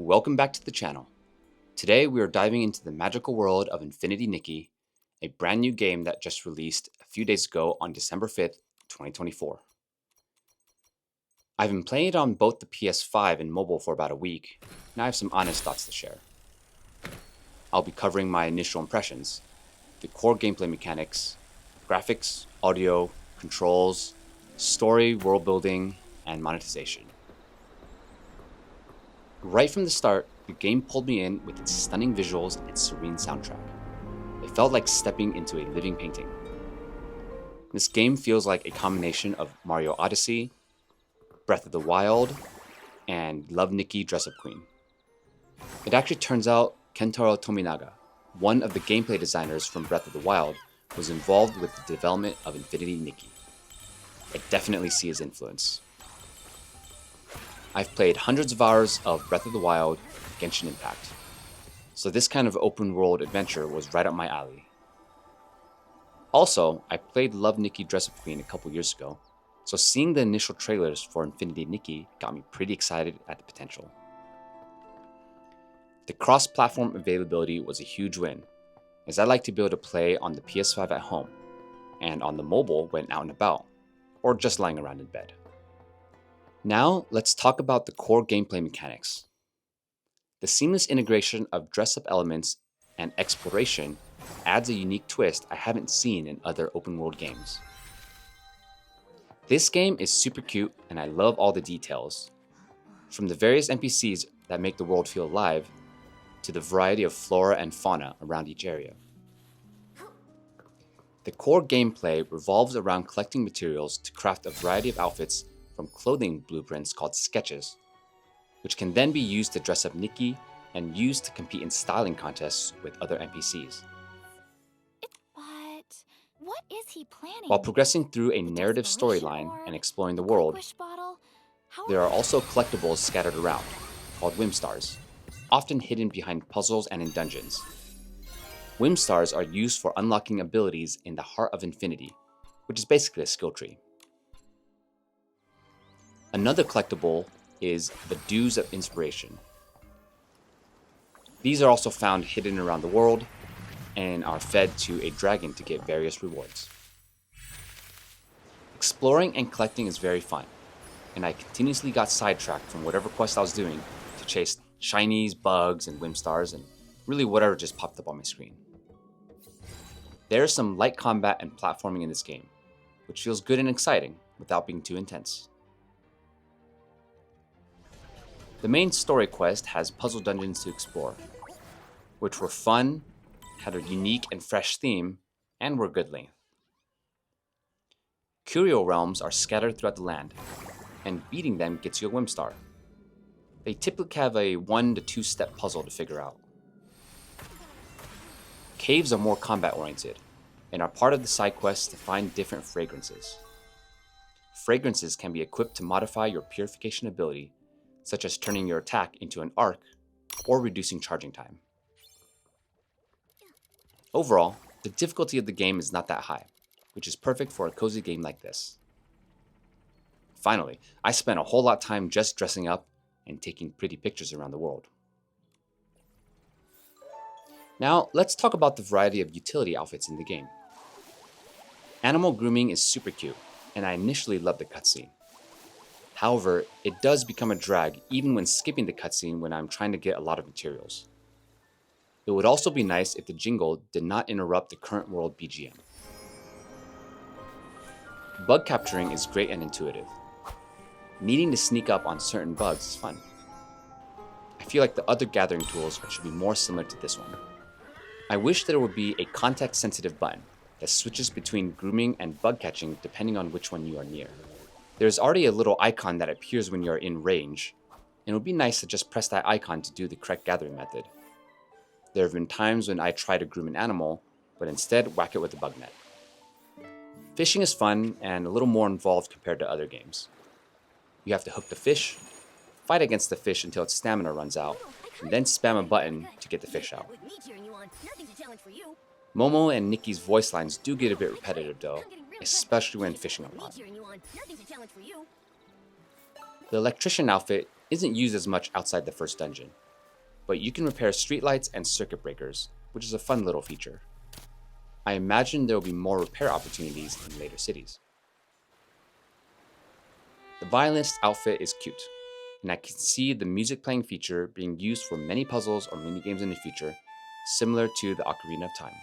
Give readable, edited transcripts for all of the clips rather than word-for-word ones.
Welcome back to the channel. Today we are diving into the magical world of Infinity Nikki, a brand new game that just released a few days ago on December 5th, 2024. I've been playing it on both the PS5 and mobile for about a week, and I have some honest thoughts to share. I'll be covering my initial impressions, the core gameplay mechanics, graphics, audio, controls, story, world building, and monetization. Right from the start, the game pulled me in with its stunning visuals and serene soundtrack. It felt like stepping into a living painting. This game feels like a combination of Mario Odyssey, Breath of the Wild, and Love Nikki Dress Up Queen. It actually turns out Kentaro Tominaga, one of the gameplay designers from Breath of the Wild, was involved with the development of Infinity Nikki. I definitely see his influence. I've played hundreds of hours of Breath of the Wild, Genshin Impact, so this kind of open world adventure was right up my alley. Also, I played Love Nikki Dress Up Queen a couple years ago, so seeing the initial trailers for Infinity Nikki got me pretty excited at the potential. The cross-platform availability was a huge win, as I like to be able to play on the PS5 at home, and on the mobile when out and about, or just lying around in bed. Now, let's talk about the core gameplay mechanics. The seamless integration of dress-up elements and exploration adds a unique twist I haven't seen in other open-world games. This game is super cute and I love all the details, from the various NPCs that make the world feel alive, to the variety of flora and fauna around each area. The core gameplay revolves around collecting materials to craft a variety of outfits from clothing blueprints called sketches, which can then be used to dress up Nikki and used to compete in styling contests with other NPCs. But what is he planning? While progressing through a narrative storyline and exploring the world, there are also collectibles scattered around, called Whim Stars, often hidden behind puzzles and in dungeons. Whim Stars are used for unlocking abilities in the Heart of Infinity, which is basically a skill tree. Another collectible is the Dews of Inspiration. These are also found hidden around the world and are fed to a dragon to get various rewards. Exploring and collecting is very fun, and I continuously got sidetracked from whatever quest I was doing to chase shinies, bugs, and Whim Stars, and really whatever just popped up on my screen. There is some light combat and platforming in this game, which feels good and exciting without being too intense. The main story quest has puzzle dungeons to explore, which were fun, had a unique and fresh theme, and were good length. Curio realms are scattered throughout the land, and beating them gets you a Whim Star. They typically have a 1 to 2 step puzzle to figure out. Caves are more combat oriented, and are part of the side quests to find different fragrances. Fragrances can be equipped to modify your purification ability, such as turning your attack into an arc or reducing charging time. Overall, the difficulty of the game is not that high, which is perfect for a cozy game like this. Finally, I spent a whole lot of time just dressing up and taking pretty pictures around the world. Now, let's talk about the variety of utility outfits in the game. Animal grooming is super cute, and I initially loved the cutscene. However, it does become a drag even when skipping the cutscene when I'm trying to get a lot of materials. It would also be nice if the jingle did not interrupt the current world BGM. Bug capturing is great and intuitive. Needing to sneak up on certain bugs is fun. I feel like the other gathering tools should be more similar to this one. I wish there would be a context-sensitive button that switches between grooming and bug catching depending on which one you are near. There's already a little icon that appears when you're in range, and it would be nice to just press that icon to do the correct gathering method. There have been times when I try to groom an animal, but instead whack it with a bug net. Fishing is fun and a little more involved compared to other games. You have to hook the fish, fight against the fish until its stamina runs out, and then spam a button to get the fish out. Momo and Nikki's voice lines do get a bit repetitive though, especially when fishing a lot. The electrician outfit isn't used as much outside the first dungeon, but you can repair streetlights and circuit breakers, which is a fun little feature. I imagine there will be more repair opportunities in later cities. The violinist outfit is cute, and I can see the music playing feature being used for many puzzles or minigames in the future, similar to the Ocarina of Time.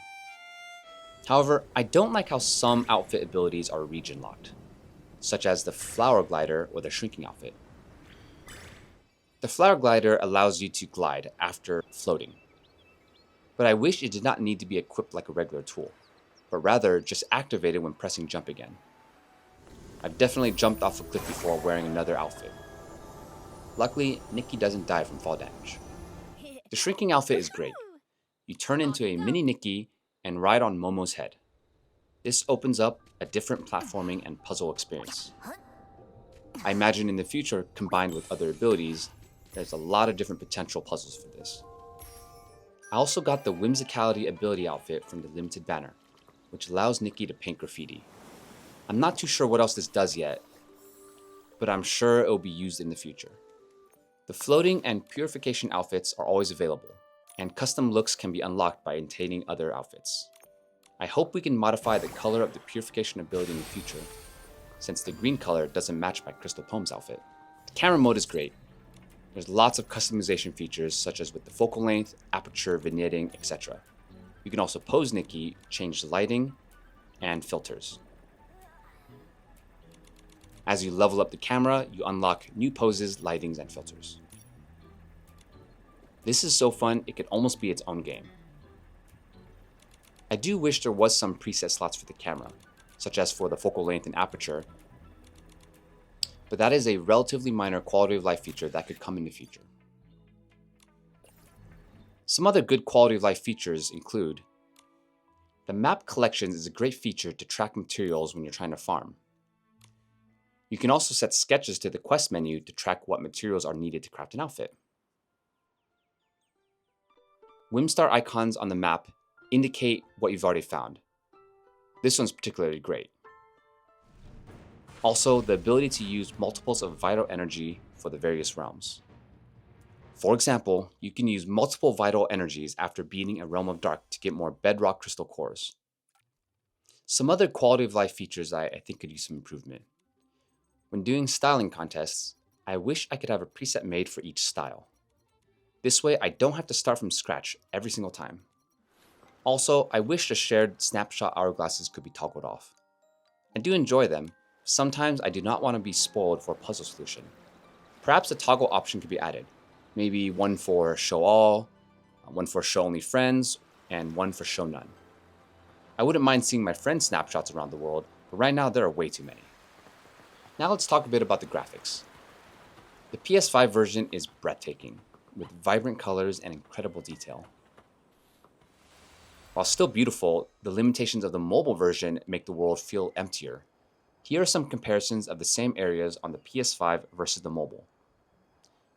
However, I don't like how some outfit abilities are region locked, such as the flower glider or the shrinking outfit. The flower glider allows you to glide after floating, but I wish it did not need to be equipped like a regular tool, but rather just activated when pressing jump again. I've definitely jumped off a cliff before wearing another outfit. Luckily, Nikki doesn't die from fall damage. The shrinking outfit is great. You turn into a mini Nikki and ride on Momo's head. This opens up a different platforming and puzzle experience. I imagine in the future, combined with other abilities, there's a lot of different potential puzzles for this. I also got the Whimsicality ability outfit from the limited banner, which allows Nikki to paint graffiti. I'm not too sure what else this does yet, but I'm sure it will be used in the future. The floating and purification outfits are always available, and custom looks can be unlocked by obtaining other outfits. I hope we can modify the color of the purification ability in the future, since the green color doesn't match my Crystal Poem's outfit. The camera mode is great. There's lots of customization features such as with the focal length, aperture, vignetting, etc. You can also pose Nikki, change the lighting, and filters. As you level up the camera, you unlock new poses, lightings, and filters. This is so fun, it could almost be its own game. I do wish there was some preset slots for the camera, such as for the focal length and aperture, but that is a relatively minor quality of life feature that could come in the future. Some other good quality of life features include the map collections is a great feature to track materials when you're trying to farm. You can also set sketches to the quest menu to track what materials are needed to craft an outfit. Whimstar icons on the map indicate what you've already found. This one's particularly great. Also, the ability to use multiples of vital energy for the various realms. For example, you can use multiple vital energies after beating a realm of dark to get more bedrock crystal cores. Some other quality of life features I think could use some improvement. When doing styling contests, I wish I could have a preset made for each style. This way, I don't have to start from scratch every single time. Also, I wish the shared snapshot hourglasses could be toggled off. I do enjoy them. Sometimes I do not want to be spoiled for a puzzle solution. Perhaps a toggle option could be added. Maybe one for show all, one for show only friends, and one for show none. I wouldn't mind seeing my friends' snapshots around the world, but right now there are way too many. Now let's talk a bit about the graphics. The PS5 version is breathtaking, with vibrant colors and incredible detail. While still beautiful, the limitations of the mobile version make the world feel emptier. Here are some comparisons of the same areas on the PS5 versus the mobile.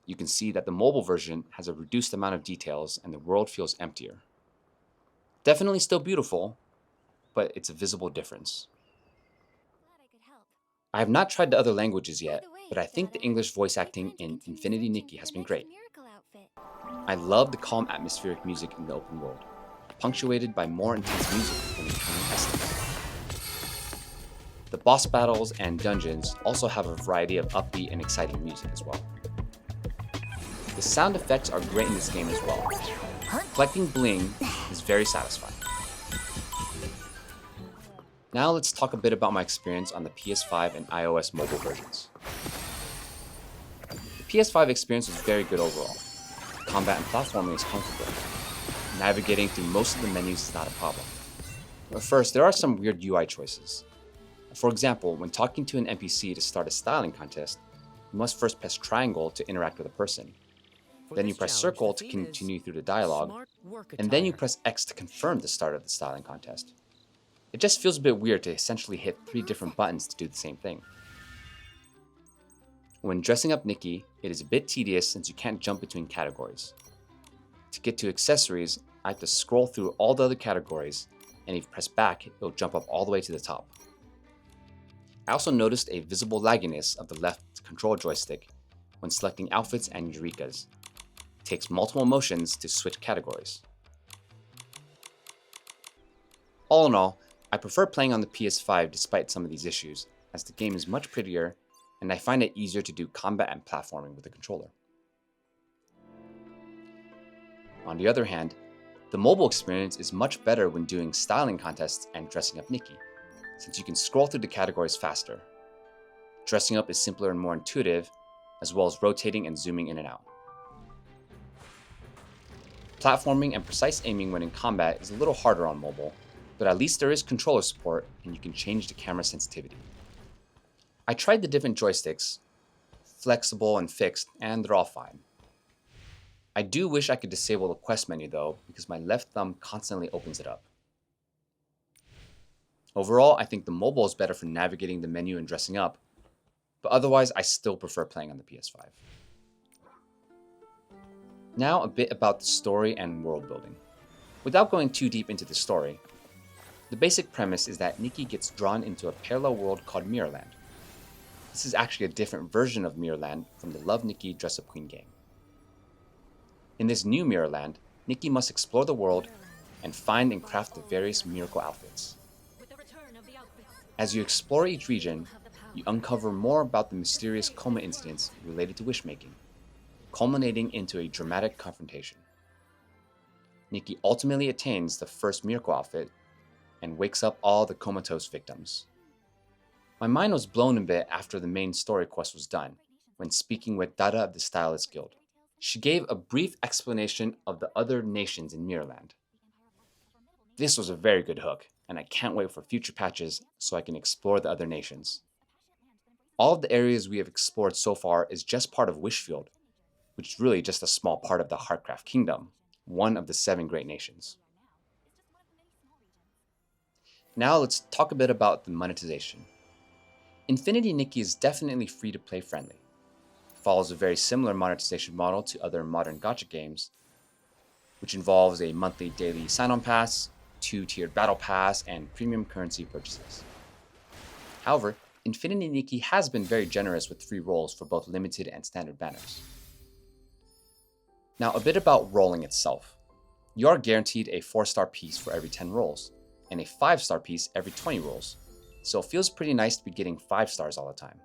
You can see that the mobile version has a reduced amount of details and the world feels emptier. Definitely still beautiful, but it's a visible difference. I have not tried the other languages yet, but I think the English voice acting in Infinity Nikki has been great. I love the calm atmospheric music in the open world, punctuated by more intense music when encountering Estes. The boss battles and dungeons also have a variety of upbeat and exciting music as well. The sound effects are great in this game as well. Collecting bling is very satisfying. Now let's talk a bit about my experience on the PS5 and iOS mobile versions. The PS5 experience was very good overall. Combat and platforming is comfortable. Navigating through most of the menus is not a problem. But first, there are some weird UI choices. For example, when talking to an NPC to start a styling contest, you must first press triangle to interact with a person. Then you press circle to continue through the dialogue, and then you press X to confirm the start of the styling contest. It just feels a bit weird to essentially hit 3 different buttons to do the same thing. When dressing up Nikki, it is a bit tedious since you can't jump between categories. To get to accessories, I have to scroll through all the other categories, and if you press back, it will jump up all the way to the top. I also noticed a visible lagginess of the left control joystick when selecting outfits and Eureka's. takes multiple motions to switch categories. All in all, I prefer playing on the PS5 despite some of these issues, as the game is much prettier and I find it easier to do combat and platforming with the controller. On the other hand, the mobile experience is much better when doing styling contests and dressing up Nikki, since you can scroll through the categories faster. Dressing up is simpler and more intuitive, as well as rotating and zooming in and out. Platforming and precise aiming when in combat is a little harder on mobile, but at least there is controller support and you can change the camera sensitivity. I tried the different joysticks, flexible and fixed, and they're all fine. I do wish I could disable the quest menu though, because my left thumb constantly opens it up. Overall, I think the mobile is better for navigating the menu and dressing up, but otherwise I still prefer playing on the PS5. Now a bit about the story and world building. Without going too deep into the story, the basic premise is that Nikki gets drawn into a parallel world called Mirrorland. This is actually a different version of Mirrorland from the Love Nikki Dress Up Queen game. In this new Mirrorland, Nikki must explore the world and find and craft the various miracle outfits. As you explore each region, you uncover more about the mysterious coma incidents related to wishmaking, culminating into a dramatic confrontation. Nikki ultimately attains the first miracle outfit and wakes up all the comatose victims. My mind was blown a bit after the main story quest was done, when speaking with Dada of the Stylist Guild. She gave a brief explanation of the other nations in Mirrorland. This was a very good hook, and I can't wait for future patches so I can explore the other nations. All of the areas we have explored so far is just part of Wishfield, which is really just a small part of the Heartcraft Kingdom, one of the 7 great nations. Now let's talk a bit about the monetization. Infinity Nikki is definitely free-to-play friendly. It follows a very similar monetization model to other modern gacha games, which involves a monthly daily sign-on pass, 2-tiered battle pass, and premium currency purchases. However, Infinity Nikki has been very generous with free rolls for both limited and standard banners. Now a bit about rolling itself. You are guaranteed a 4-star piece for every 10 rolls, and a 5-star piece every 20 rolls, so it feels pretty nice to be getting 5 stars all the time.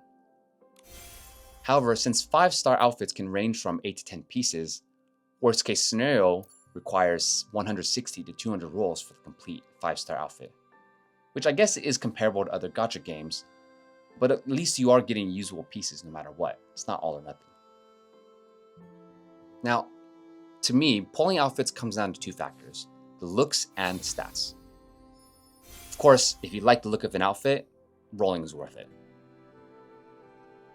However, since 5-star outfits can range from 8 to 10 pieces, worst case scenario requires 160 to 200 rolls for the complete 5-star outfit, which I guess is comparable to other gacha games, but at least you are getting usable pieces no matter what. It's not all or nothing. Now, to me, pulling outfits comes down to 2 factors, the looks and stats. Of course, if you like the look of an outfit, rolling is worth it.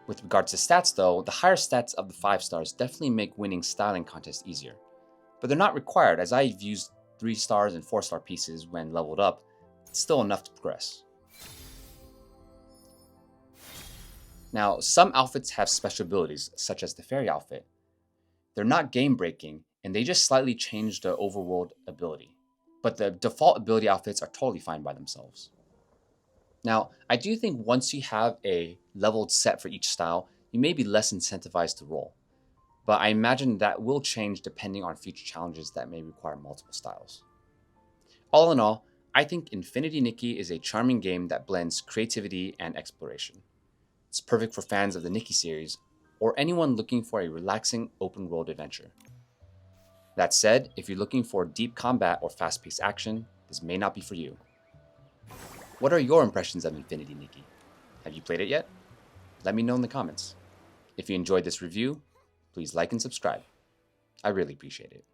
With regards to stats though, the higher stats of the 5 stars definitely make winning styling contests easier, but they're not required as I've used 3 stars and 4-star pieces when leveled up. It's still enough to progress. Now, some outfits have special abilities, such as the fairy outfit. They're not game breaking, and they just slightly change the overworld ability. But the default ability outfits are totally fine by themselves. Now, I do think once you have a leveled set for each style, you may be less incentivized to roll. But I imagine that will change depending on future challenges that may require multiple styles. All in all, I think Infinity Nikki is a charming game that blends creativity and exploration. It's perfect for fans of the Nikki series, or anyone looking for a relaxing open-world adventure. That said, if you're looking for deep combat or fast-paced action, this may not be for you. What are your impressions of Infinity Nikki? Have you played it yet? Let me know in the comments. If you enjoyed this review, please like and subscribe. I really appreciate it.